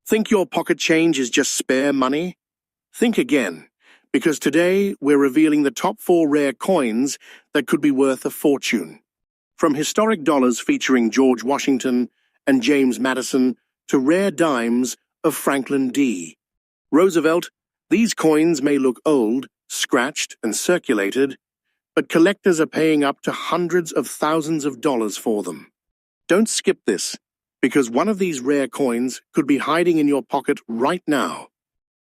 Think your pocket change is just spare money? Think again, because today we're revealing the top 4 rare coins that could be worth a fortune. From historic dollars featuring George Washington and James Madison to rare dimes of Franklin D. Roosevelt, these coins may look old, scratched, and circulated, but collectors are paying up to hundreds of thousands of dollars for them. Don't skip this, because one of these rare coins could be hiding in your pocket right now.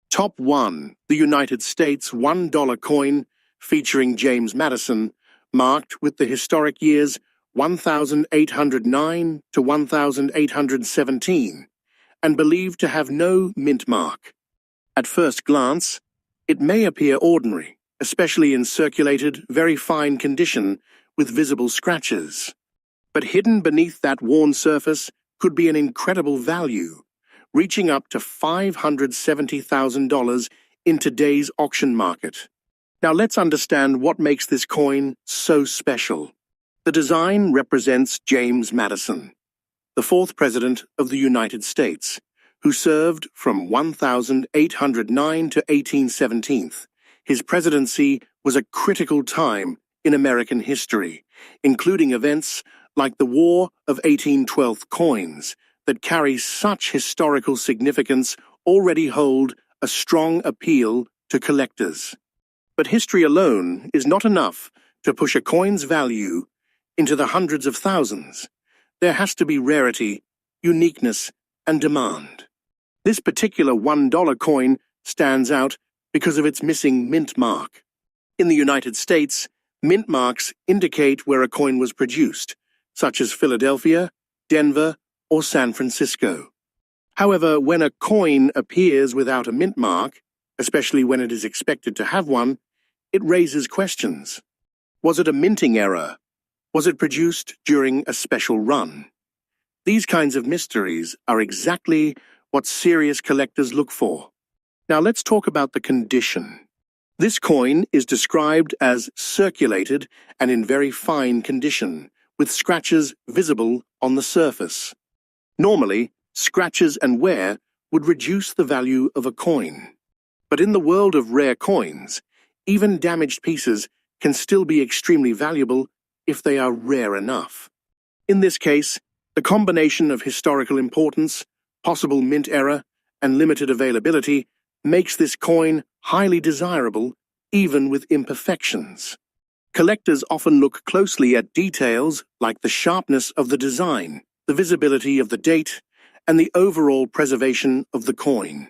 Top 1, the United States $1 coin featuring James Madison, marked with the historic years 1809 to 1817, and believed to have no mint mark. At first glance, it may appear ordinary, especially in circulated, very fine condition with visible scratches. But hidden beneath that worn surface could be an incredible value, reaching up to $570,000 in today's auction market. Now let's understand what makes this coin so special. The design represents James Madison, the 4th President of the United States, who served from 1809 to 1817. His presidency was a critical time in American history, including events like the War of 1812 coins that carry such historical significance already hold a strong appeal to collectors. But history alone is not enough to push a coin's value into the hundreds of thousands. There has to be rarity, uniqueness, and demand. This particular $1 coin stands out because of its missing mint mark. In the United States, mint marks indicate where a coin was produced, such as Philadelphia, Denver, or San Francisco. However, when a coin appears without a mint mark, especially when it is expected to have one, it raises questions. Was it a minting error? Was it produced during a special run? These kinds of mysteries are exactly what serious collectors look for. Now let's talk about the condition. This coin is described as circulated and in very fine condition, with scratches visible on the surface. Normally, scratches and wear would reduce the value of a coin. But in the world of rare coins, even damaged pieces can still be extremely valuable if they are rare enough. In this case, the combination of historical importance, possible mint error, and limited availability makes this coin highly desirable, even with imperfections. Collectors often look closely at details like the sharpness of the design, the visibility of the date, and the overall preservation of the coin.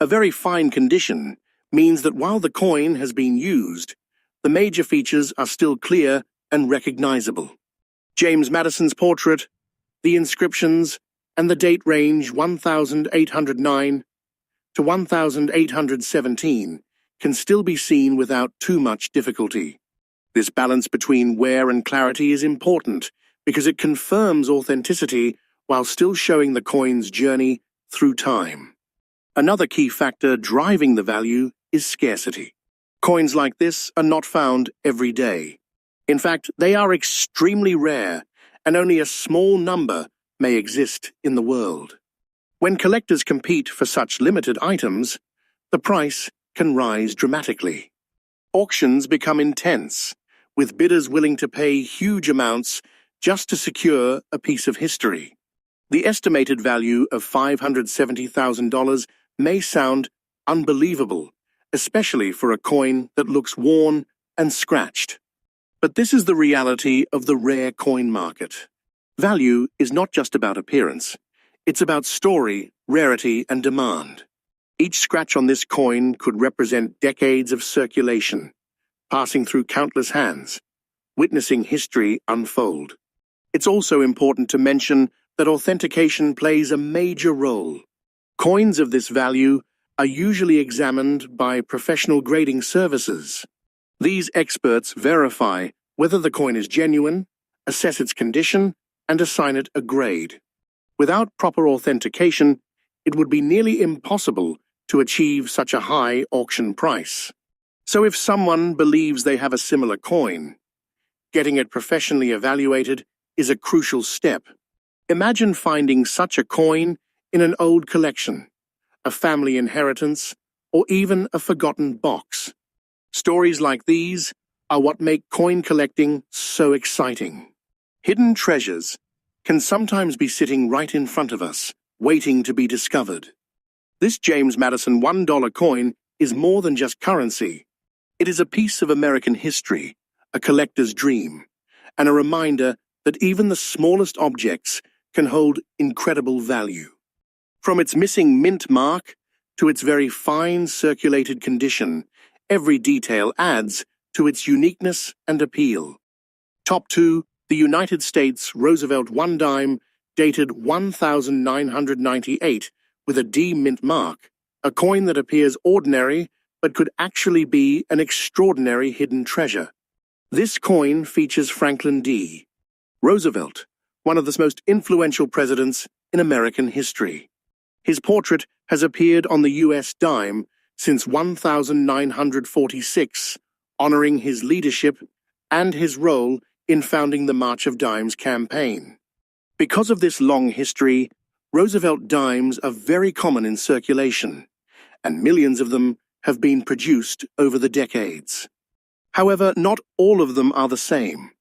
A very fine condition means that while the coin has been used, the major features are still clear and recognizable. James Madison's portrait, the inscriptions, and the date range 1809 to 1817 can still be seen without too much difficulty. This balance between wear and clarity is important because it confirms authenticity while still showing the coin's journey through time. Another key factor driving the value is scarcity. Coins like this are not found every day. In fact, they are extremely rare, and only a small number may exist in the world. When collectors compete for such limited items, the price can rise dramatically. Auctions become intense, with bidders willing to pay huge amounts just to secure a piece of history. The estimated value of $570,000 may sound unbelievable, especially for a coin that looks worn and scratched. But this is the reality of the rare coin market. Value is not just about appearance. It's about story, rarity, and demand. Each scratch on this coin could represent decades of circulation, passing through countless hands, witnessing history unfold. It's also important to mention that authentication plays a major role. Coins of this value are usually examined by professional grading services. These experts verify whether the coin is genuine, assess its condition, and assign it a grade. Without proper authentication, it would be nearly impossible to achieve such a high auction price. So if someone believes they have a similar coin, getting it professionally evaluated is a crucial step. Imagine finding such a coin in an old collection. a family inheritance, or even a forgotten box. Stories like these are what make coin collecting so exciting. Hidden treasures can sometimes be sitting right in front of us, waiting to be discovered. This James Madison $1 coin is more than just currency. It is a piece of American history, a collector's dream, and a reminder that even the smallest objects can hold incredible value. From its missing mint mark to its very fine circulated condition, every detail adds to its uniqueness and appeal. Top 2, the United States Roosevelt 1 dime, dated 1998, with a D mint mark, a coin that appears ordinary but could actually be an extraordinary hidden treasure. This coin features Franklin D. Roosevelt, one of the most influential presidents in American history. His portrait has appeared on the U.S. dime since 1946, honoring his leadership and his role in founding the March of Dimes campaign. Because of this long history, Roosevelt dimes are very common in circulation, and millions of them have been produced over the decades. However, not all of them are the same,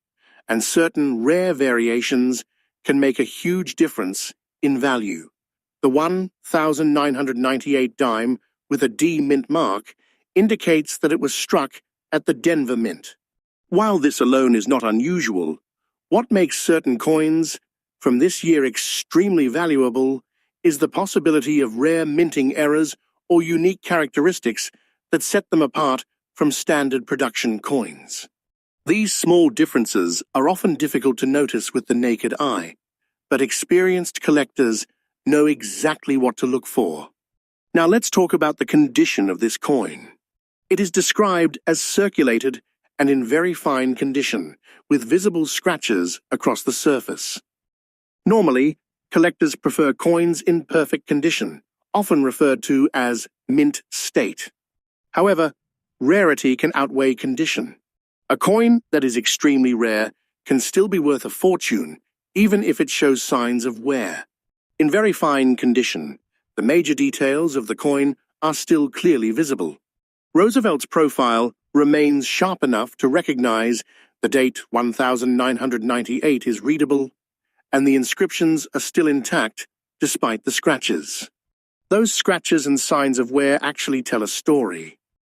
and certain rare variations can make a huge difference in value. The 1998 dime with a D mint mark indicates that it was struck at the Denver Mint. While this alone is not unusual, what makes certain coins from this year extremely valuable is the possibility of rare minting errors or unique characteristics that set them apart from standard production coins. These small differences are often difficult to notice with the naked eye, but experienced collectors know exactly what to look for. Now let's talk about the condition of this coin. It is described as circulated and in very fine condition, with visible scratches across the surface. Normally, collectors prefer coins in perfect condition, often referred to as mint state. However, rarity can outweigh condition. A coin that is extremely rare can still be worth a fortune, even if it shows signs of wear. In very fine condition, the major details of the coin are still clearly visible. Roosevelt's profile remains sharp enough to recognize the date 1998 is readable, and the inscriptions are still intact despite the scratches. Those scratches and signs of wear actually tell a story.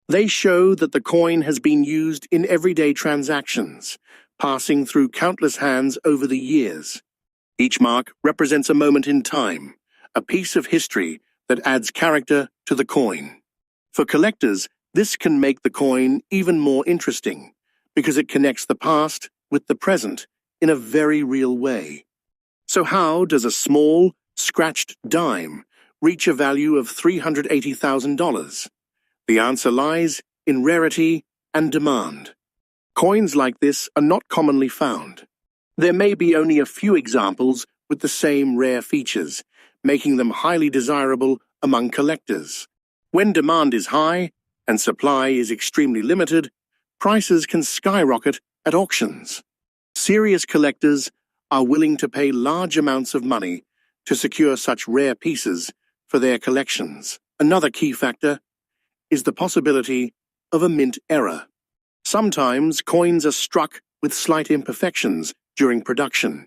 They show that the coin has been used in everyday transactions, passing through countless hands over the years. Each mark represents a moment in time, a piece of history that adds character to the coin. For collectors, this can make the coin even more interesting, because it connects the past with the present in a very real way. So how does a small, scratched dime reach a value of $380,000? The answer lies in rarity and demand. Coins like this are not commonly found. There may be only a few examples with the same rare features, making them highly desirable among collectors. When demand is high and supply is extremely limited, prices can skyrocket at auctions. Serious collectors are willing to pay large amounts of money to secure such rare pieces for their collections. Another key factor is the possibility of a mint error. Sometimes coins are struck with slight imperfections during production.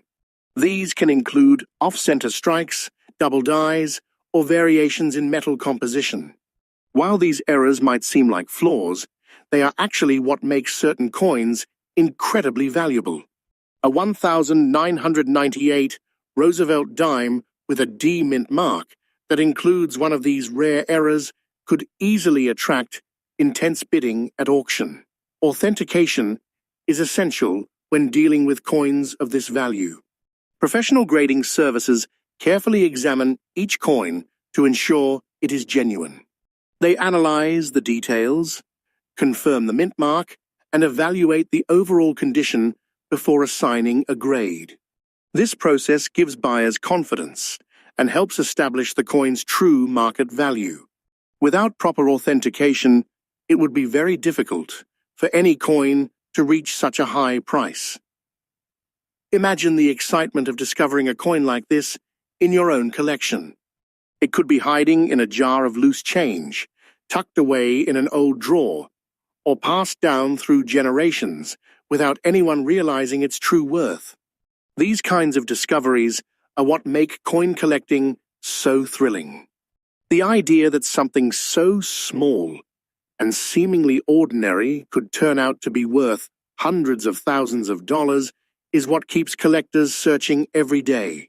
These can include off-center strikes, double dies, or variations in metal composition. While these errors might seem like flaws, they are actually what makes certain coins incredibly valuable. A 1998 Roosevelt dime with a D mint mark that includes one of these rare errors could easily attract intense bidding at auction. Authentication is essential when dealing with coins of this value. Professional grading services carefully examine each coin to ensure it is genuine. They analyze the details, confirm the mint mark, and evaluate the overall condition before assigning a grade. This process gives buyers confidence and helps establish the coin's true market value. Without proper authentication, it would be very difficult for any coin to reach such a high price. Imagine the excitement of discovering a coin like this in your own collection. It could be hiding in a jar of loose change, tucked away in an old drawer, or passed down through generations without anyone realizing its true worth. These kinds of discoveries are what make coin collecting so thrilling. The idea that something so small and seemingly ordinary could turn out to be worth hundreds of thousands of dollars is what keeps collectors searching every day.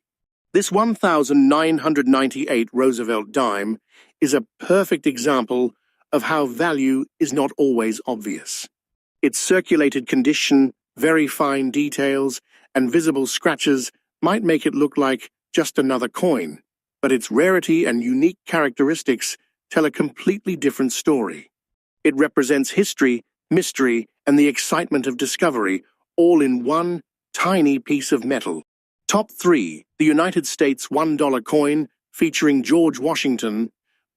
This 1998 Roosevelt dime is a perfect example of how value is not always obvious. Its circulated condition, very fine details, and visible scratches might make it look like just another coin, but its rarity and unique characteristics tell a completely different story. It represents history, mystery, and the excitement of discovery, all in one tiny piece of metal. Top 3. The United States $1 coin featuring George Washington,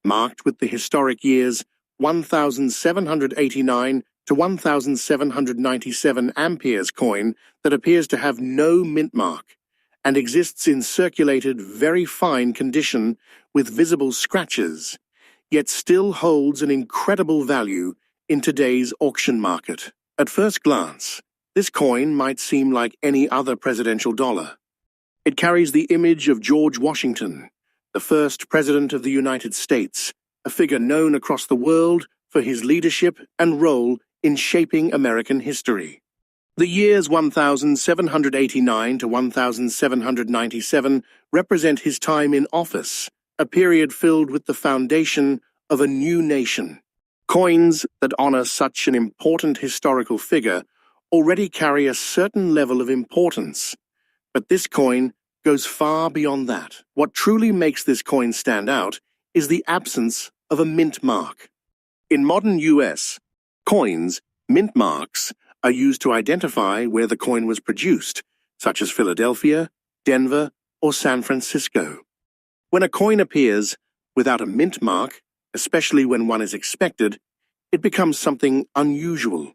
marked with the historic years 1789 to 1797 amperes coin that appears to have no mint mark and exists in circulated, very fine condition with visible scratches, yet still holds an incredible value in today's auction market. At first glance, this coin might seem like any other presidential dollar. It carries the image of George Washington, the first president of the United States, a figure known across the world for his leadership and role in shaping American history. The years 1789 to 1797 represent his time in office, a period filled with the foundation of a new nation. Coins that honor such an important historical figure already carry a certain level of importance, but this coin goes far beyond that. What truly makes this coin stand out is the absence of a mint mark. In modern U.S. coins, mint marks are used to identify where the coin was produced, such as Philadelphia, Denver, or San Francisco. When a coin appears without a mint mark, especially when one is expected, it becomes something unusual.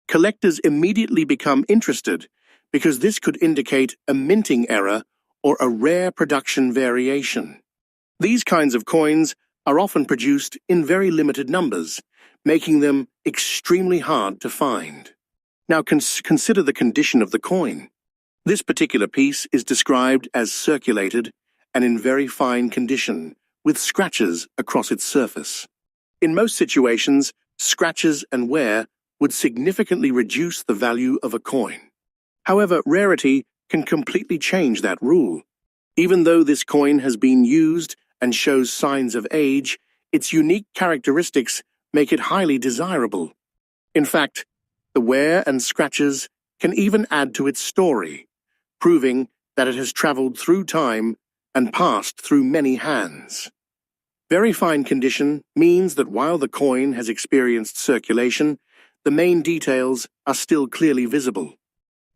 Collectors immediately become interested because this could indicate a minting error or a rare production variation. These kinds of coins are often produced in very limited numbers, making them extremely hard to find. Now consider the condition of the coin. This particular piece is described as circulated and in very fine condition, with scratches across its surface. In most situations, scratches and wear would significantly reduce the value of a coin. However, rarity can completely change that rule. Even though this coin has been used and shows signs of age, its unique characteristics make it highly desirable. In fact, the wear and scratches can even add to its story, proving that it has traveled through time and passed through many hands. Very fine condition means that while the coin has experienced circulation, the main details are still clearly visible.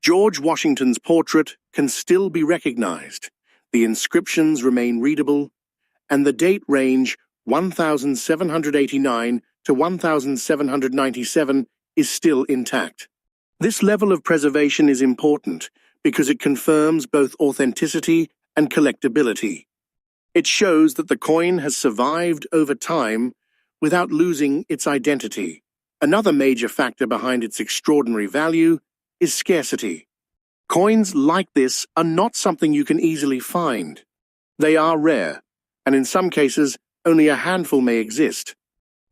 George Washington's portrait can still be recognized, the inscriptions remain readable, and the date range 1789 to 1797 is still intact. This level of preservation is important because it confirms both authenticity and collectability. It shows that the coin has survived over time without losing its identity. Another major factor behind its extraordinary value is scarcity. Coins like this are not something you can easily find. They are rare, and in some cases, only a handful may exist.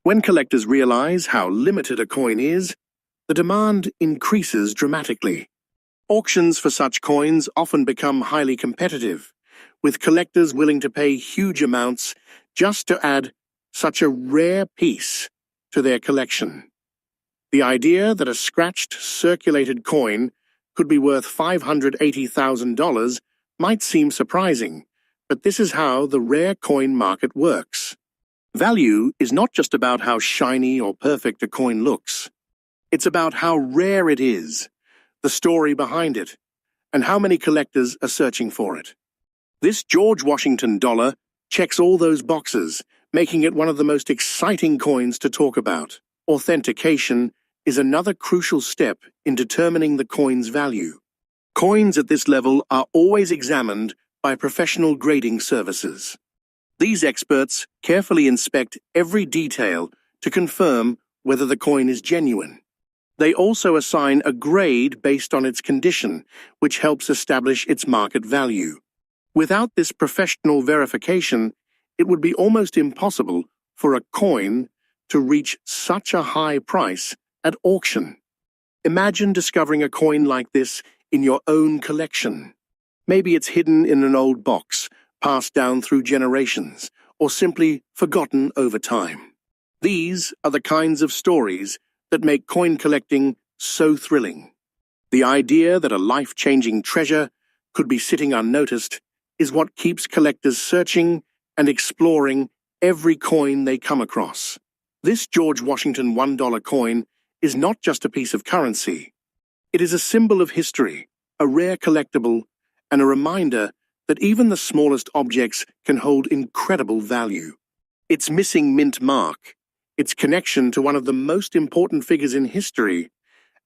When collectors realize how limited a coin is, the demand increases dramatically. Auctions for such coins often become highly competitive, with collectors willing to pay huge amounts just to add such a rare piece to their collection. The idea that a scratched, circulated coin could be worth $580,000 might seem surprising, but this is how the rare coin market works. Value is not just about how shiny or perfect a coin looks. It's about how rare it is, the story behind it, and how many collectors are searching for it. This George Washington dollar checks all those boxes, making it one of the most exciting coins to talk about. Authentication is another crucial step in determining the coin's value. Coins at this level are always examined by professional grading services. These experts carefully inspect every detail to confirm whether the coin is genuine. They also assign a grade based on its condition, which helps establish its market value. Without this professional verification, it would be almost impossible for a coin to reach such a high price at auction. Imagine discovering a coin like this in your own collection. Maybe it's hidden in an old box, passed down through generations, or simply forgotten over time. These are the kinds of stories that make coin collecting so thrilling. The idea that a life-changing treasure could be sitting unnoticed is what keeps collectors searching and exploring every coin they come across. This George Washington $1 coin is not just a piece of currency. It is a symbol of history, a rare collectible, and a reminder that even the smallest objects can hold incredible value. Its missing mint mark, its connection to one of the most important figures in history,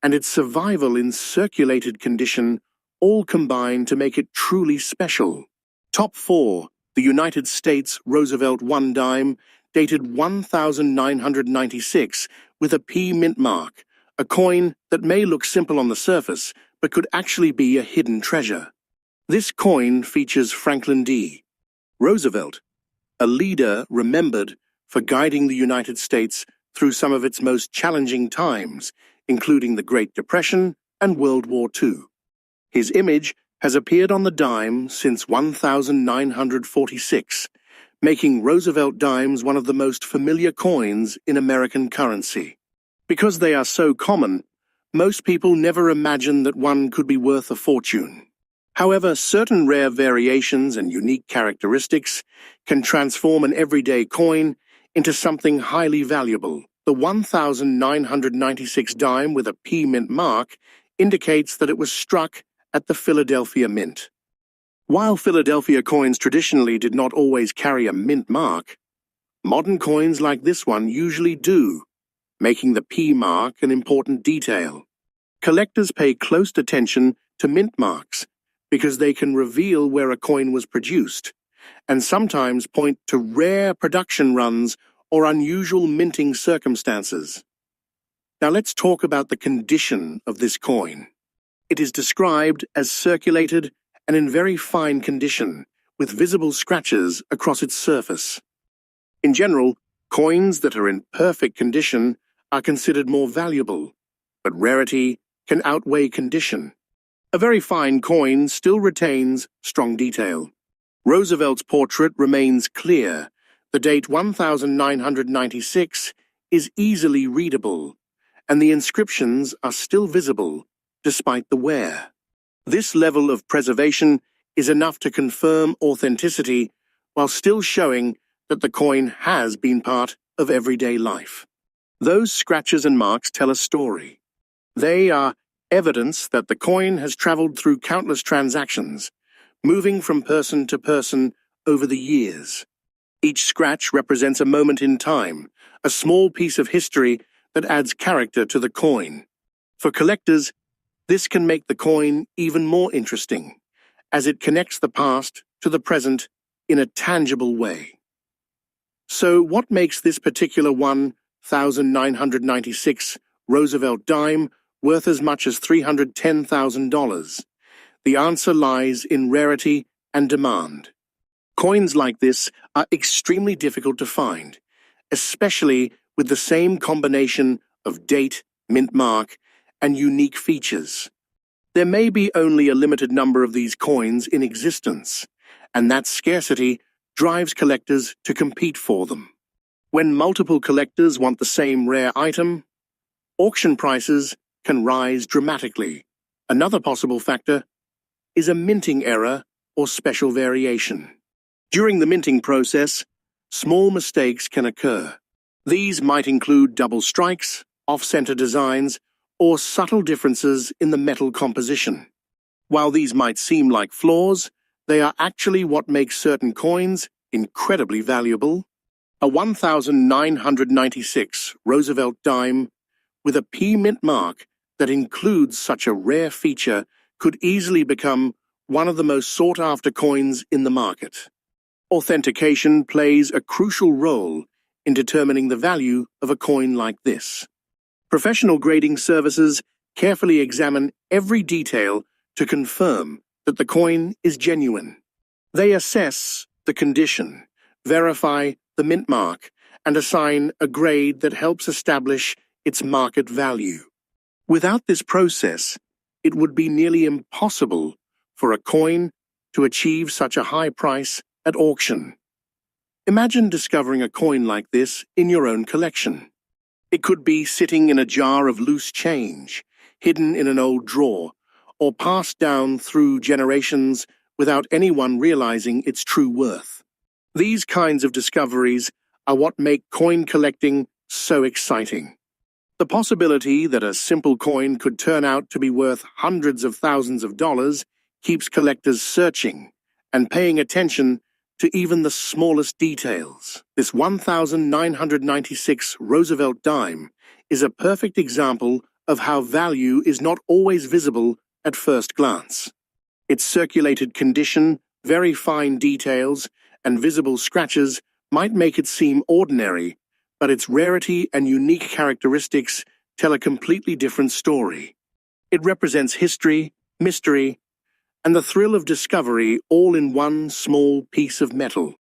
and its survival in circulated condition all combine to make it truly special. Top 4. The United States Roosevelt 1 dime, dated 1996, with a P mint mark, a coin that may look simple on the surface, but could actually be a hidden treasure. This coin features Franklin D. Roosevelt, a leader remembered for guiding the United States through some of its most challenging times, including the Great Depression and World War II. His image has appeared on the dime since 1946, making Roosevelt dimes one of the most familiar coins in American currency. Because they are so common, most people never imagine that one could be worth a fortune. However, certain rare variations and unique characteristics can transform an everyday coin into something highly valuable. The 1996 dime with a P mint mark indicates that it was struck at the Philadelphia Mint. While Philadelphia coins traditionally did not always carry a mint mark, modern coins like this one usually do, making the P mark an important detail. Collectors pay close attention to mint marks because they can reveal where a coin was produced, and sometimes point to rare production runs or unusual minting circumstances. Now let's talk about the condition of this coin. It is described as circulated and in very fine condition, with visible scratches across its surface. In general, coins that are in perfect condition are considered more valuable, but rarity can outweigh condition. A very fine coin still retains strong detail. Roosevelt's portrait remains clear. The date 1996 is easily readable, and the inscriptions are still visible despite the wear. This level of preservation is enough to confirm authenticity while still showing that the coin has been part of everyday life. Those scratches and marks tell a story. They are evidence that the coin has traveled through countless transactions, moving from person to person over the years. Each scratch represents a moment in time, a small piece of history that adds character to the coin. For collectors, this can make the coin even more interesting, as it connects the past to the present in a tangible way. So what makes this particular 1996 Roosevelt dime worth as much as $310,000? The answer lies in rarity and demand. Coins like this are extremely difficult to find, especially with the same combination of date, mint mark, and unique features. There may be only a limited number of these coins in existence, and that scarcity drives collectors to compete for them. When multiple collectors want the same rare item, auction prices can rise dramatically. Another possible factor is a minting error or special variation. During the minting process, small mistakes can occur. These might include double strikes, off-center designs, or subtle differences in the metal composition. While these might seem like flaws, they are actually what makes certain coins incredibly valuable. A 1996 Roosevelt dime with a P mint mark that includes such a rare feature could easily become one of the most sought-after coins in the market. Authentication plays a crucial role in determining the value of a coin like this. Professional grading services carefully examine every detail to confirm that the coin is genuine. They assess the condition, verify the mint mark, and assign a grade that helps establish its market value. Without this process, it would be nearly impossible for a coin to achieve such a high price at auction. Imagine discovering a coin like this in your own collection. It could be sitting in a jar of loose change, hidden in an old drawer, or passed down through generations without anyone realizing its true worth. These kinds of discoveries are what make coin collecting so exciting. The possibility that a simple coin could turn out to be worth hundreds of thousands of dollars keeps collectors searching and paying attention to even the smallest details. This 1996 Roosevelt dime is a perfect example of how value is not always visible at first glance. Its circulated condition, very fine details, and visible scratches might make it seem ordinary, but its rarity and unique characteristics tell a completely different story. It represents history, mystery, and the thrill of discovery all in one small piece of metal.